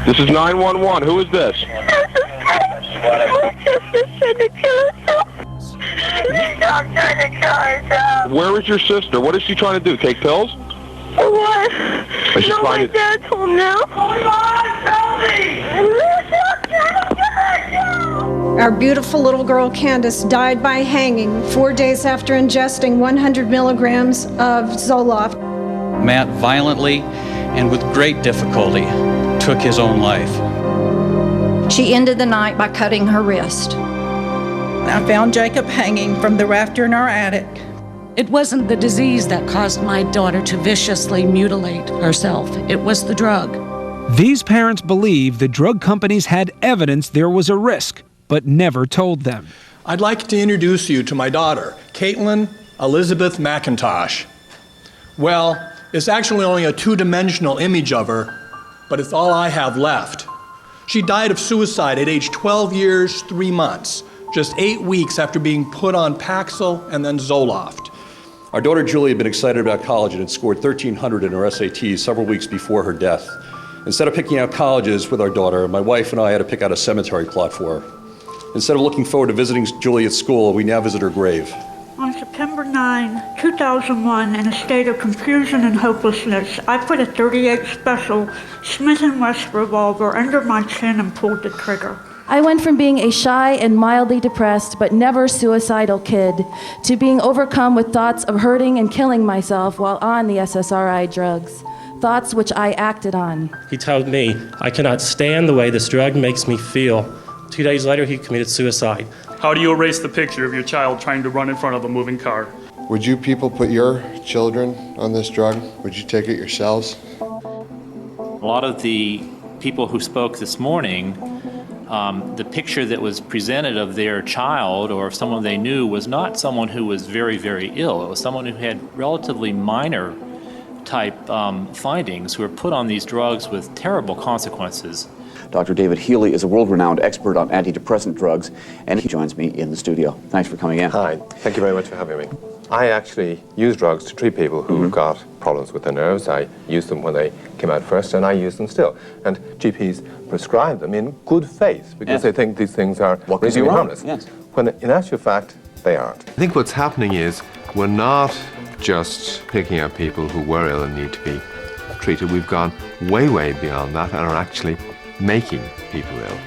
This is 911. Who is this? My sister's trying to kill herself. Stop trying to kill herself. Where is your sister? What is she trying to do? Take pills? What? Is she No, my trying to... dad's home now. Hold on, tell me. Our beautiful little girl Candace died by hanging 4 days after ingesting 100 milligrams of Zoloft. Matt violently and with great difficulty took his own life. She ended the night by cutting her wrist. I found Jacob hanging from the rafter in our attic. It wasn't the disease that caused my daughter to viciously mutilate herself. It was the drug. These parents believe the drug companies had evidence there was a risk, but never told them. I'd like to introduce you to my daughter, Caitlin Elizabeth McIntosh. Well, it's actually only a two-dimensional image of her, but it's all I have left. She died of suicide at age 12 years, 3 months, just 8 weeks after being put on Paxil and then Zoloft. Our daughter Julie had been excited about college and had scored 1,300 in her SATs several weeks before her death. Instead of picking out colleges with our daughter, my wife and I had to pick out a cemetery plot for her. Instead of looking forward to visiting Julie at school, we now visit her grave. On September 9, 2001, in a state of confusion and hopelessness, I put a .38 Special Smith & Wesson revolver under my chin and pulled the trigger. I went from being a shy and mildly depressed but never suicidal kid to being overcome with thoughts of hurting and killing myself while on the SSRI drugs, thoughts which I acted on. He told me, "I cannot stand the way this drug makes me feel." 2 days later, he committed suicide. How do you erase the picture of your child trying to run in front of a moving car? Would you people put your children on this drug? Would you take it yourselves? A lot of the people who spoke this morning, the picture that was presented of their child or of someone they knew was not someone who was very, very ill. It was someone who had relatively minor type findings, who were put on these drugs with terrible consequences. Dr. David Healy is a world-renowned expert on antidepressant drugs, and he joins me in the studio. Thanks for coming in. Hi, thank you very much for having me. I actually use drugs to treat people who've got problems with their nerves. I used them when they came out first, and I use them still. And GPs prescribe them in good faith because they think these things are reasonably harmless. When in actual fact, they aren't. I think what's happening is we're not just picking out people who were ill and need to be treated. We've gone way, way beyond that and are actually making people ill.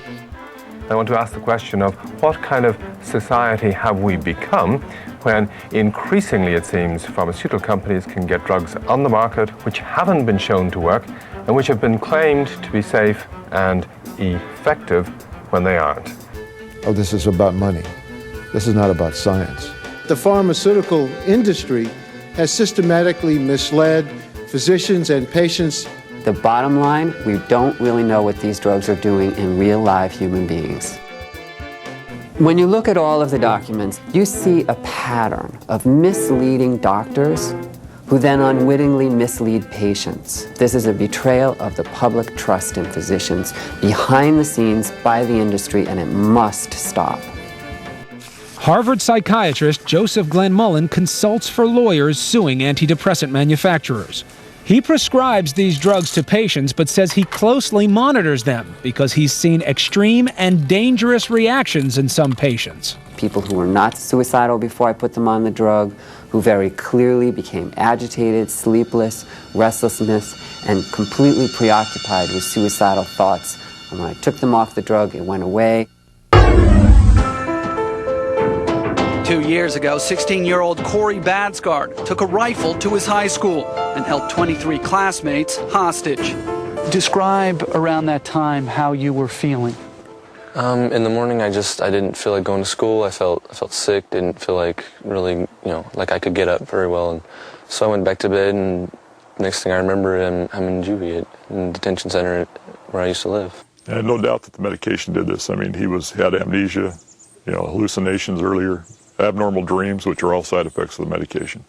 I want to ask the question of what kind of society have we become when increasingly, it seems, pharmaceutical companies can get drugs on the market which haven't been shown to work and which have been claimed to be safe and effective when they aren't. Oh, this is about money. This is not about science. The pharmaceutical industry has systematically misled physicians and patients. The bottom line, we don't really know what these drugs are doing in real live human beings. When you look at all of the documents, you see a pattern of misleading doctors who then unwittingly mislead patients. This is a betrayal of the public trust in physicians behind the scenes by the industry, and it must stop. Harvard psychiatrist Joseph Glenn Mullen consults for lawyers suing antidepressant manufacturers. He prescribes these drugs to patients but says he closely monitors them because he's seen extreme and dangerous reactions in some patients. People who were not suicidal before I put them on the drug, who very clearly became agitated, sleepless, restlessness, and completely preoccupied with suicidal thoughts. And when I took them off the drug, it went away. 2 years ago, 16-year-old Corey Badsgard took a rifle to his high school and held 23 classmates hostage. Describe around that time how you were feeling. In the morning, I didn't feel like going to school. I felt sick, didn't feel like really, like I could get up very well. And so I went back to bed, and next thing I remember, I'm in juvie in the detention center where I used to live. And no doubt that the medication did this. I mean, he had amnesia, hallucinations earlier, abnormal dreams, which are all side effects of the medication.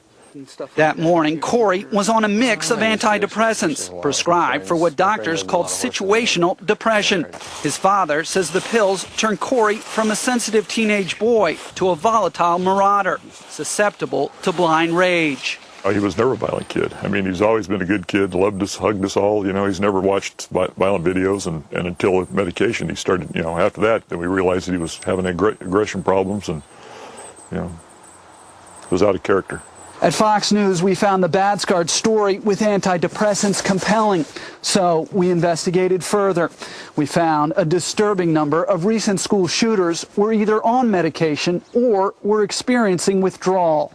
That morning, Corey was on a mix of antidepressants, prescribed for what doctors called situational depression. His father says the pills turned Corey from a sensitive teenage boy to a volatile marauder, susceptible to blind rage. He was never a violent kid. I mean, he's always been a good kid, loved us, hugged us all. You know, he's never watched violent videos, and until the medication, he started, you know, after that, then we realized that he was having aggression problems and, you know, was out of character. At Fox News, we found the Badscard story with antidepressants compelling, so we investigated further. We found a disturbing number of recent school shooters were either on medication or were experiencing withdrawal.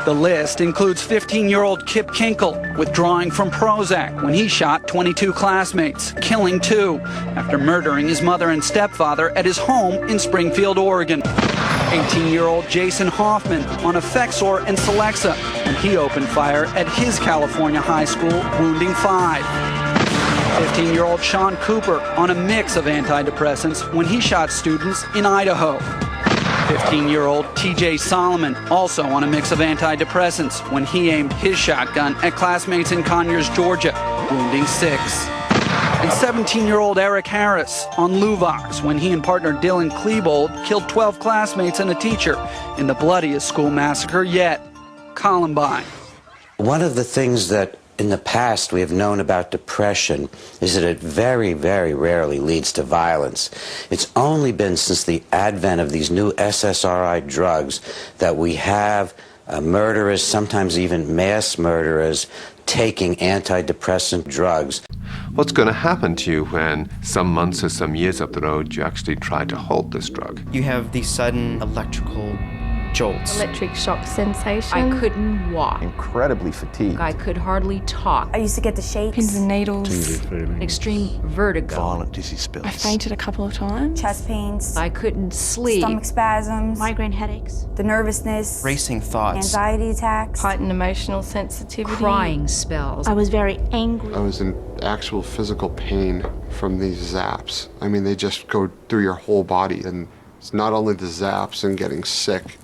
The list includes 15-year-old Kip Kinkle withdrawing from Prozac when he shot 22 classmates, killing 2 after murdering his mother and stepfather at his home in Springfield, Oregon. 18-year-old Jason Hoffman on Effexor and Celexa when he opened fire at his California high school, wounding 5. 15-year-old Sean Cooper on a mix of antidepressants when he shot students in Idaho. 15-year-old TJ Solomon also on a mix of antidepressants when he aimed his shotgun at classmates in Conyers, Georgia, wounding 6. And 17-year-old Eric Harris on Luvox when he and partner Dylan Klebold killed 12 classmates and a teacher in the bloodiest school massacre yet, Columbine. One of the things that in the past we have known about depression is that it very, very rarely leads to violence. It's only been since the advent of these new SSRI drugs that we have murderers, sometimes even mass murderers, taking antidepressant drugs. What's going to happen to you when some months or some years up the road you actually try to halt this drug? You have these sudden electrical jolts. Electric shock sensation. I couldn't walk. Incredibly fatigued. I could hardly talk. I used to get the shakes. Pins and needles. Extreme vertigo. Violent dizzy spells. I fainted a couple of times. Chest pains. I couldn't sleep. Stomach spasms. Migraine headaches. The nervousness. Racing thoughts. Anxiety attacks. Heightened emotional sensitivity. Crying spells. I was very angry. I was in actual physical pain from these zaps. I mean, they just go through your whole body, and it's not only the zaps and getting sick,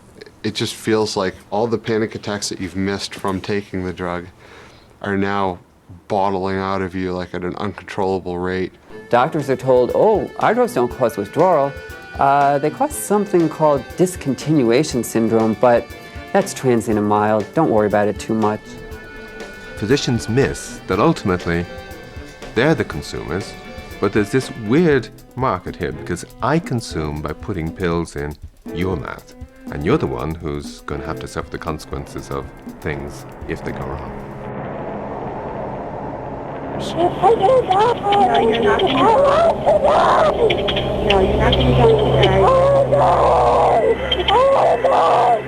it just feels like all the panic attacks that you've missed from taking the drug are now bottling out of you like at an uncontrollable rate. Doctors are told, oh, our drugs don't cause withdrawal. They cause something called discontinuation syndrome, but that's transient and mild. Don't worry about it too much. Physicians miss that ultimately they're the consumers, but there's this weird market here because I consume by putting pills in your mouth. And you're the one who's going to have to suffer the consequences of things if they go wrong. No, you're not going to die. No, you're not going to die today.